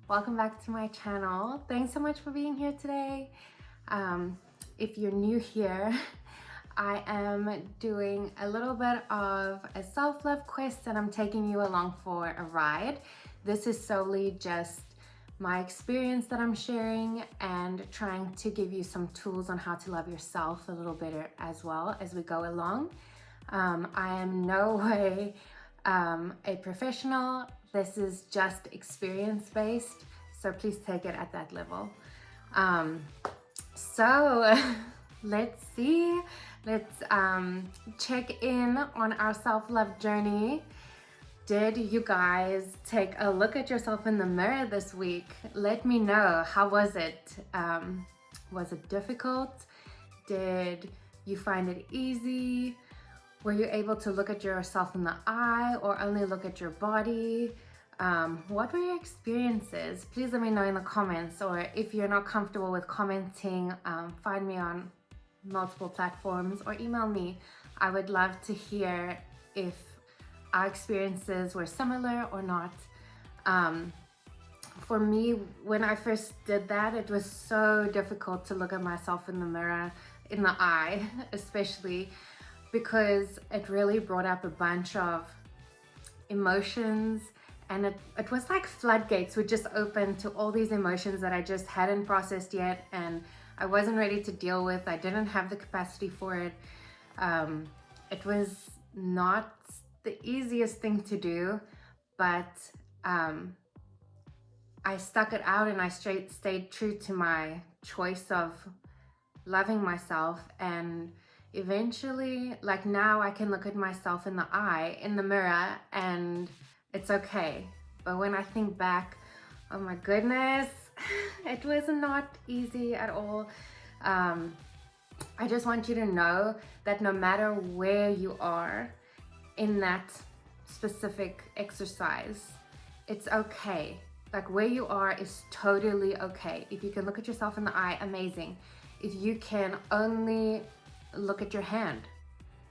welcome back to my channel. Thanks so much for being here today. If you're new here, I am doing a little bit of a self-love quest and I'm taking you along for a ride. This is solely just my experience that I'm sharing and trying to give you some tools on how to love yourself a little better as well as we go along. I am no way a professional. This is just experience-based, so please take it at that level. So let's see. Let's check in on our self-love journey. Did you guys take a look at yourself in the mirror this week? Let me know. How was it? Was it difficult? Did you find it easy? Were you able to look at yourself in the eye or only look at your body? What were your experiences? Please let me know in the comments, or if you're not comfortable with commenting, find me on multiple platforms or email me. I would love to hear if our experiences were similar or not. For me, when I first did that, it was so difficult to look at myself in the mirror, in the eye, especially because it really brought up a bunch of emotions, and it was like floodgates would just open to all these emotions that I just hadn't processed yet and I wasn't ready to deal with. I didn't have the capacity for it. It was not the easiest thing to do, but I stuck it out and I stayed true to my choice of loving myself, and eventually, like now, I can look at myself in the eye, in the mirror, and it's okay. But when I think back, oh my goodness, it was not easy at all. I just want you to know that no matter where you are in that specific exercise, it's okay. Like where you are is totally okay. If you can look at yourself in the eye, amazing. If you can only look at your hand,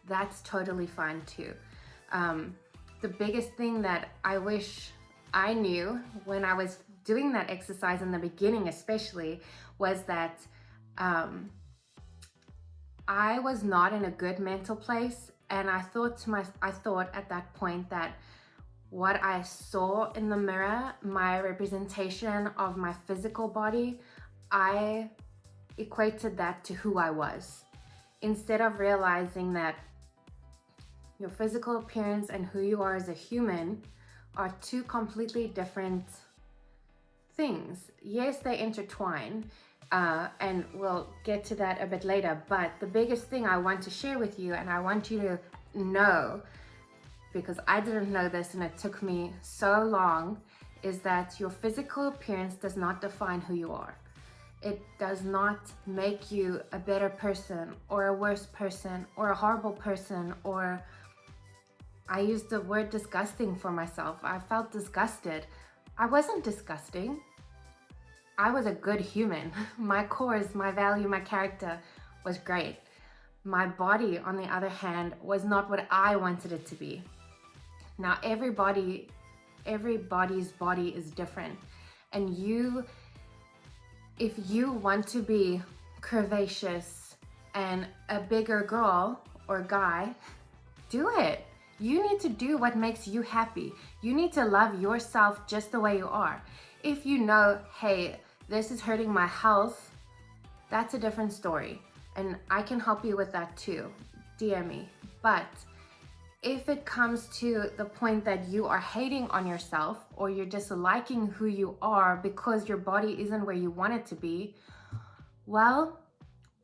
that's totally fine too. The biggest thing that I wish I knew when I was doing that exercise in the beginning especially was that I was not in a good mental place, and I thought at that point that what I saw in the mirror, my representation of my physical body, I equated that to who I was, instead of realizing that your physical appearance and who you are as a human are two completely different things. Yes, they intertwine, and we'll get to that a bit later, but the biggest thing I want to share with you, and I want you to know, because I didn't know this and it took me so long, is that your physical appearance does not define who you are. It does not make you a better person or a worse person or a horrible person, or I used the word disgusting for myself. I felt disgusted. I wasn't disgusting. I was a good human. My cores, my value, my character was great. My body, on the other hand, was not what I wanted it to be. Now, everybody's body is different. And if you want to be curvaceous and a bigger girl or guy, do it. You need to do what makes you happy. You need to love yourself just the way you are. If you know, hey, this is hurting my health, that's a different story. And I can help you with that too. DM me. But if it comes to the point that you are hating on yourself or you're disliking who you are because your body isn't where you want it to be, well,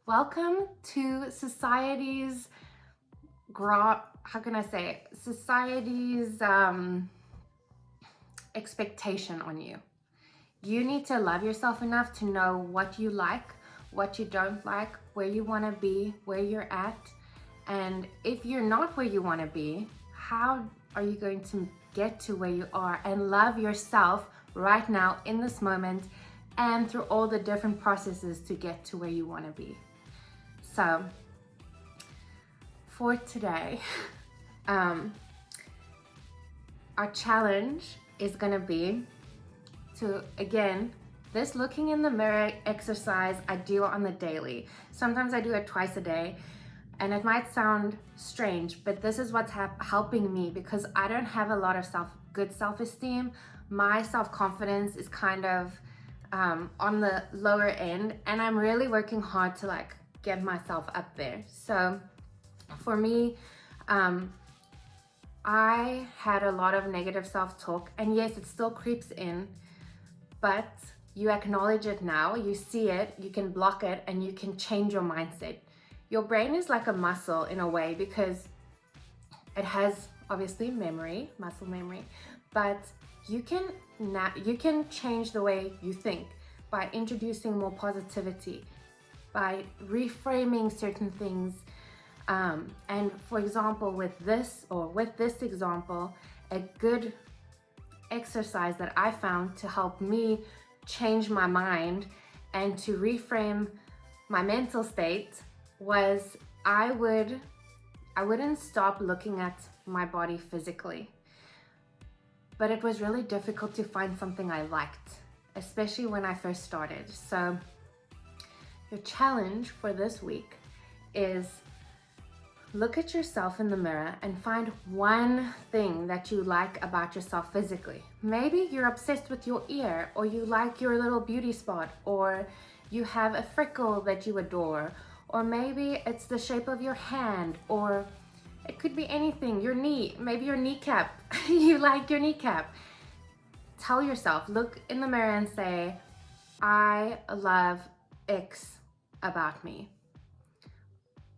welcome to society's expectation on you. You need to love yourself enough to know what you like, what you don't like, where you want to be, where you're at. And if you're not where you want to be, how are you going to get to where you are and love yourself right now in this moment and through all the different processes to get to where you want to be? So for today, our challenge is going to be to, again, this looking in the mirror exercise I do on the daily. Sometimes I do it twice a day, and it might sound strange, but this is what's helping me, because I don't have a lot of good self-esteem. My self-confidence is kind of on the lower end, and I'm really working hard to like get myself up there. So for me, I had a lot of negative self-talk, and yes, it still creeps in, but you acknowledge it now, you see it, you can block it, and you can change your mindset. Your brain is like a muscle in a way, because it has obviously memory, muscle memory, but you can change the way you think by introducing more positivity, by reframing certain things. And for example, with this example, a good exercise that I found to help me change my mind and to reframe my mental state was I wouldn't stop looking at my body physically. But it was really difficult to find something I liked, especially when I first started. So your challenge for this week is look at yourself in the mirror and find one thing that you like about yourself physically. Maybe you're obsessed with your ear, or you like your little beauty spot, or you have a freckle that you adore, or maybe it's the shape of your hand, or it could be anything, your knee, maybe your kneecap, you like your kneecap. Tell yourself, look in the mirror and say, I love X about me.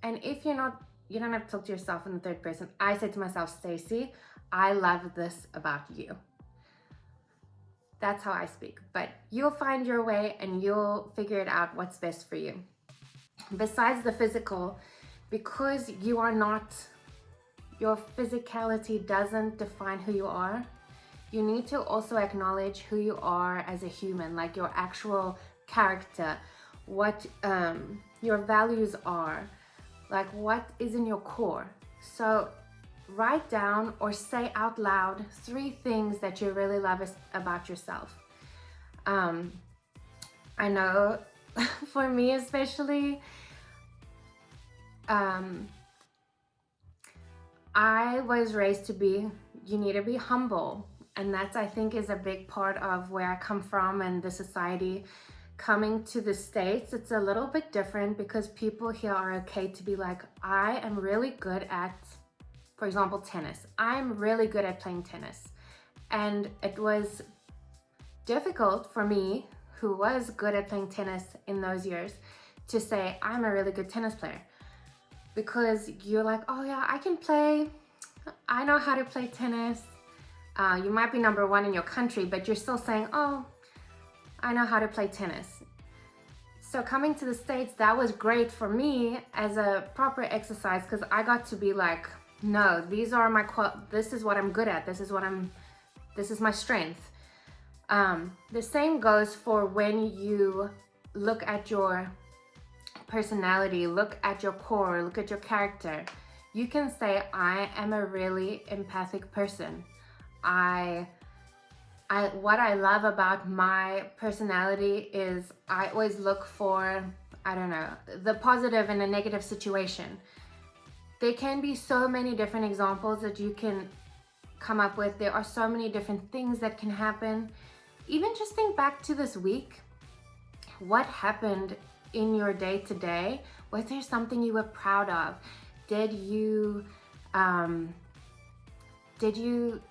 And if you don't have to talk to yourself in the third person. I say to myself, Stacy, I love this about you. That's how I speak. But you'll find your way and you'll figure it out what's best for you. Besides the physical, because your physicality doesn't define who you are, you need to also acknowledge who you are as a human, like your actual character, what your values are, like what is in your core. So write down or say out loud 3 things that you really love about yourself. I know for me especially, I was raised to be, you need to be humble. And that, I think, is a big part of where I come from and the society. Coming to the States, it's a little bit different because people here are okay to be like, I am really good at, for example, tennis. I'm really good at playing tennis. And it was difficult for me, who was good at playing tennis in those years, to say, I'm a really good tennis player. Because you're like, oh yeah, I can play. I know how to play tennis. You might be number 1 in your country, but you're still saying, oh, I know how to play tennis. So coming to the States, that was great for me as a proper exercise, because I got to be like, no, these are this is what I'm good at. This is my strength. The same goes for when you look at your personality, look at your core, look at your character. You can say, I am a really empathic person. What I love about my personality is I always look for, I don't know, the positive in a negative situation. There can be so many different examples that you can come up with. There are so many different things that can happen. Even just think back to this week. What happened in your day to day? Was there something you were proud of? Did you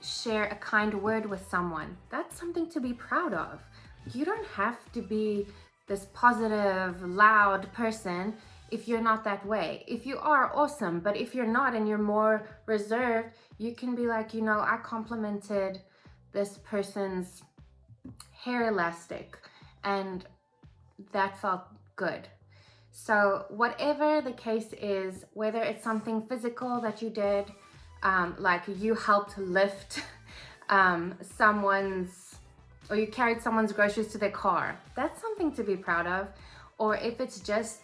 share a kind word with someone? That's something to be proud of. You don't have to be this positive, loud person if you're not that way. If you are, awesome. But if you're not and you're more reserved, you can be like, I complimented this person's hair elastic and that felt good. So whatever the case is, whether it's something physical that you did, like you helped lift or you carried someone's groceries to their car, that's something to be proud of. Or if it's just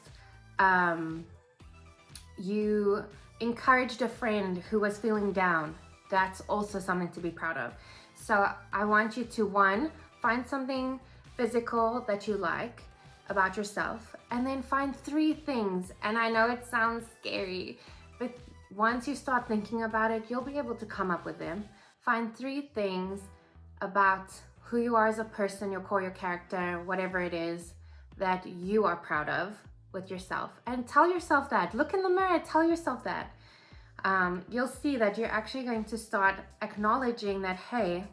you encouraged a friend who was feeling down, that's also something to be proud of. So I want you to, 1, Find something physical that you like about yourself, and then find 3 things. And I know it sounds scary, but once you start thinking about it, you'll be able to come up with them. Find 3 things about who you are as a person, your core, your character, whatever it is that you are proud of with yourself. And tell yourself that. Look in the mirror, tell yourself that. You'll see that you're actually going to start acknowledging that, hey,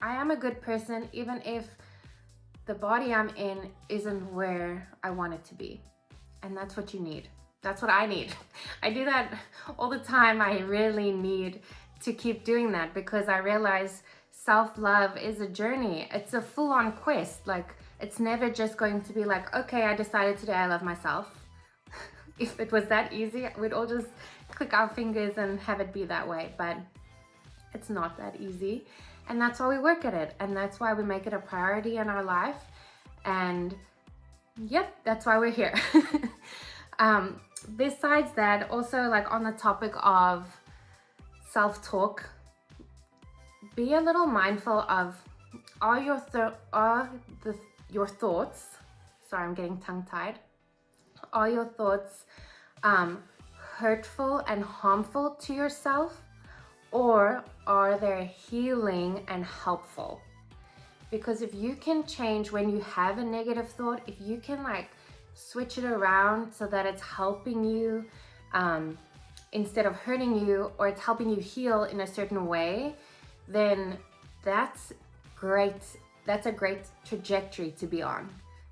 I am a good person, even if the body I'm in isn't where I want it to be. And that's what you need. That's what I need. I do that all the time. I really need to keep doing that, because I realize self-love is a journey. It's a full-on quest. Like, it's never just going to be like, okay, I decided today I love myself. If it was that easy, we'd all just click our fingers and have it be that way. But it's not that easy. And that's why we work at it. And that's why we make it a priority in our life. And yep, that's why we're here. Besides that, also, like, on the topic of self-talk, be a little mindful of, your thoughts, sorry, I'm getting tongue-tied, are your thoughts hurtful and harmful to yourself, or are they healing and helpful? Because if you can change when you have a negative thought, if you can like switch it around so that it's helping you instead of hurting you, or it's helping you heal in a certain way, then that's great. That's a great trajectory to be on,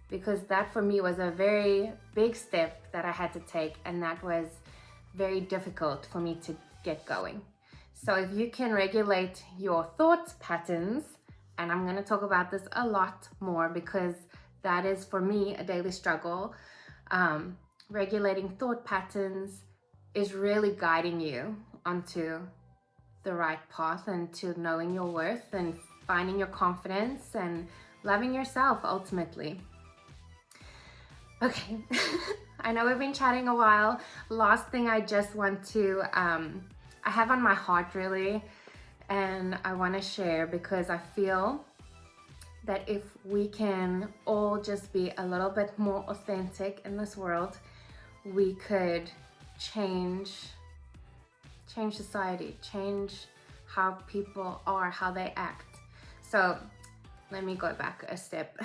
because that for me was a very big step that I had to take, and that was very difficult for me to get going. So if you can regulate your thought patterns, and I'm going to talk about this a lot more because that is for me a daily struggle, regulating thought patterns is really guiding you onto the right path and to knowing your worth and finding your confidence and loving yourself ultimately. Okay, I know we've been chatting a while. Last thing I just want to, I have on my heart really, and I want to share, because I feel that if we can all just be a little bit more authentic in this world, we could change society, change how people are, how they act. So let me go back a step.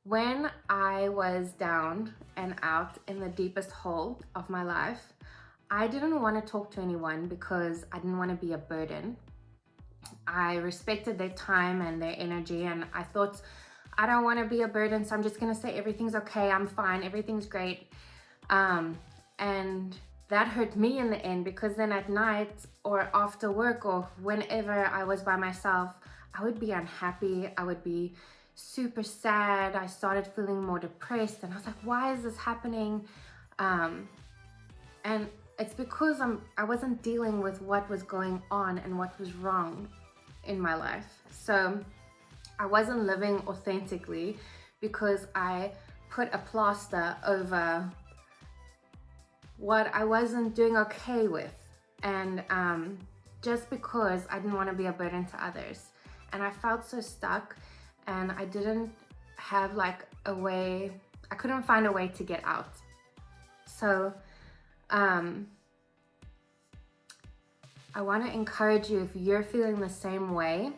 When I was down and out in the deepest hole of my life, I didn't want to talk to anyone because I didn't want to be a burden. I respected their time and their energy, and I thought, I don't want to be a burden, so I'm just going to say everything's okay, I'm fine, everything's great. And that hurt me in the end, because then at night or after work or whenever I was by myself, I would be unhappy, I would be super sad, I started feeling more depressed, and I was like, why is this happening? And it's because I wasn't dealing with what was going on and what was wrong in my life. So I wasn't living authentically because I put a plaster over what I wasn't doing okay with, and just because I didn't want to be a burden to others. And I felt so stuck, and I didn't have like a way, I couldn't find a way to get out. So I want to encourage you, if you're feeling the same way,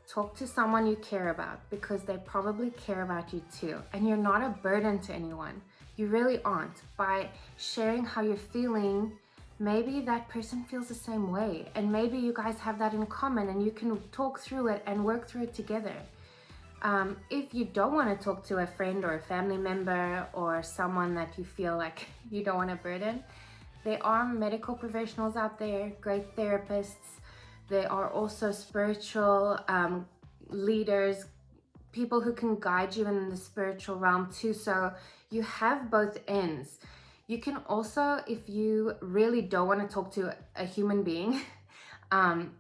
talk to someone you care about, because they probably care about you too. And you're not a burden to anyone. You really aren't. By sharing how you're feeling, maybe that person feels the same way, and maybe you guys have that in common and you can talk through it and work through it together. If you don't want to talk to a friend or a family member or someone that you feel like you don't want to burden, there are medical professionals out there, great therapists. There are also spiritual leaders, people who can guide you in the spiritual realm too. So you have both ends. You can also, if you really don't want to talk to a human being,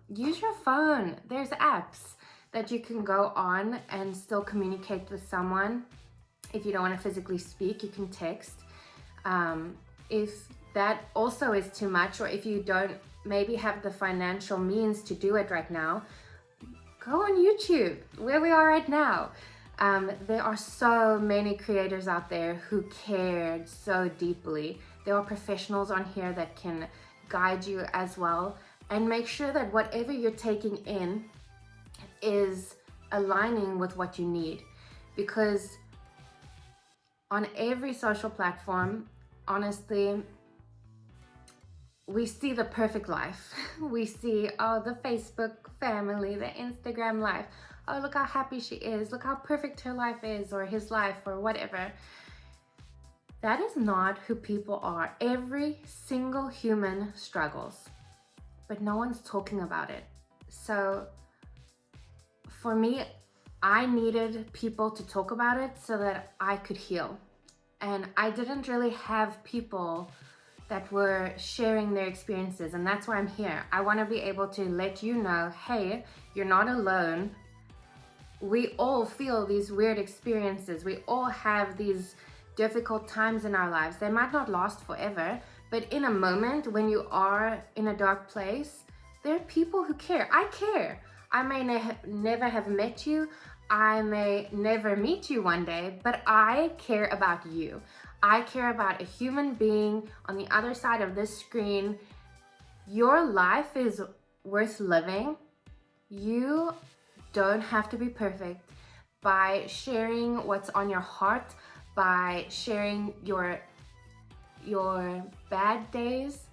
use your phone. There's apps that you can go on and still communicate with someone. If you don't want to physically speak, you can text. If that also is too much, or if you don't maybe have the financial means to do it right now, go on YouTube, where we are right now. There are so many creators out there who cared so deeply. There are professionals on here that can guide you as well, and make sure that whatever you're taking in is aligning with what you need. Because on every social platform, honestly, we see the perfect life. We see, oh, the Facebook family, the Instagram life. Oh, look how happy she is. Look how perfect her life is, or his life, or whatever. That is not who people are. Every single human struggles, but no one's talking about it. So for me, I needed people to talk about it so that I could heal. And I didn't really have people that were sharing their experiences, and that's why I'm here. I want to be able to let you know, hey, you're not alone. We all feel these weird experiences. We all have these difficult times in our lives. They might not last forever, but in a moment when you are in a dark place, there are people who care. I care. I may never have met you. I may never meet you one day, but I care about you. I care about a human being on the other side of this screen. Your life is worth living. You don't have to be perfect. By sharing what's on your heart, by sharing your bad days,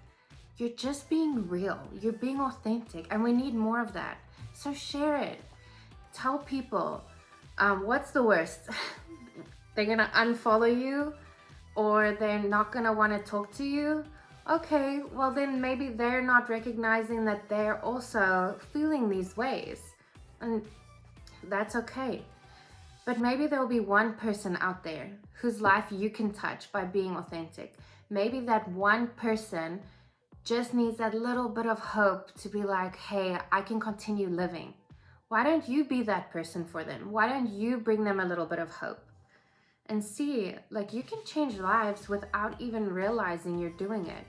you're just being real. You're being authentic, and we need more of that. So share it. Tell people. What's the worst? They're gonna unfollow you, or they're not gonna want to talk to you. Okay, well then maybe they're not recognizing that they're also feeling these ways, and that's okay. But maybe there'll be one person out there whose life you can touch by being authentic. Maybe that one person just needs that little bit of hope to be like, hey, I can continue living. Why don't you be that person for them? Why don't you bring them a little bit of hope? And see, like, you can change lives without even realizing you're doing it,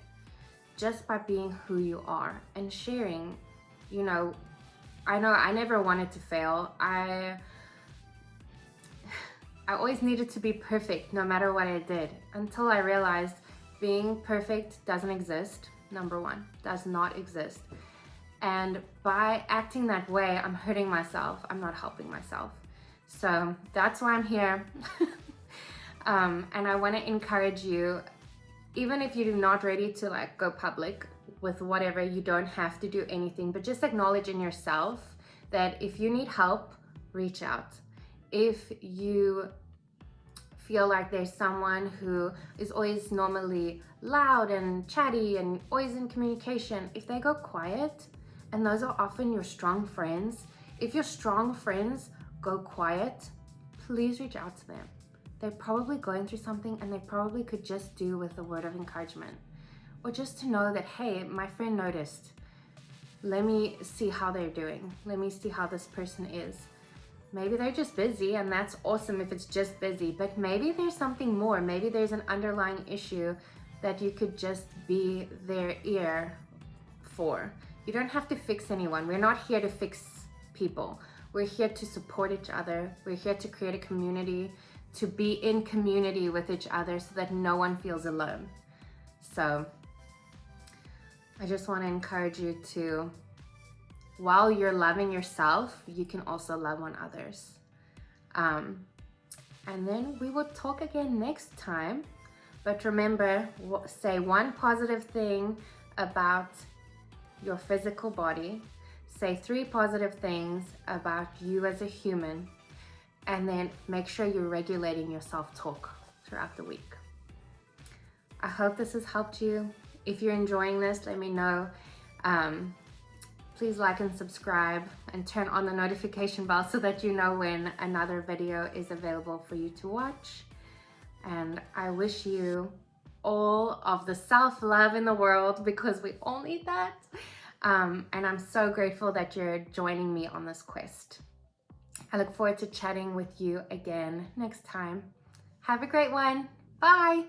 just by being who you are and sharing. You know I never wanted to fail. I always needed to be perfect no matter what I did, until I realized being perfect doesn't exist. Number one, does not exist. And by acting that way, I'm hurting myself. I'm not helping myself. So that's why I'm here. And I want to encourage you, even if you're not ready to like go public with whatever, you don't have to do anything, but just acknowledge in yourself that if you need help, reach out. If you feel like there's someone who is always normally loud and chatty and always in communication, if they go quiet, and those are often your strong friends, if your strong friends go quiet, please reach out to them. They're probably going through something, and they probably could just do with a word of encouragement, or just to know that, hey, my friend noticed. Let me see how they're doing. Let me see how this person is. Maybe they're just busy, and that's awesome if it's just busy, but maybe there's something more. Maybe there's an underlying issue that you could just be their ear for. You don't have to fix anyone. We're not here to fix people. We're here to support each other. We're here to create a community, to be in community with each other so that no one feels alone. So I just want to encourage you to, while you're loving yourself, you can also love on others. And then we will talk again next time. But remember, say one positive thing about your physical body. Say 3 positive things about you as a human. And then make sure you're regulating your self-talk throughout the week. I hope this has helped you. If you're enjoying this, let me know. Please like and subscribe and turn on the notification bell so that you know when another video is available for you to watch. And I wish you all of the self-love in the world, because we all need that. And I'm so grateful that you're joining me on this quest. I look forward to chatting with you again next time. Have a great one. Bye.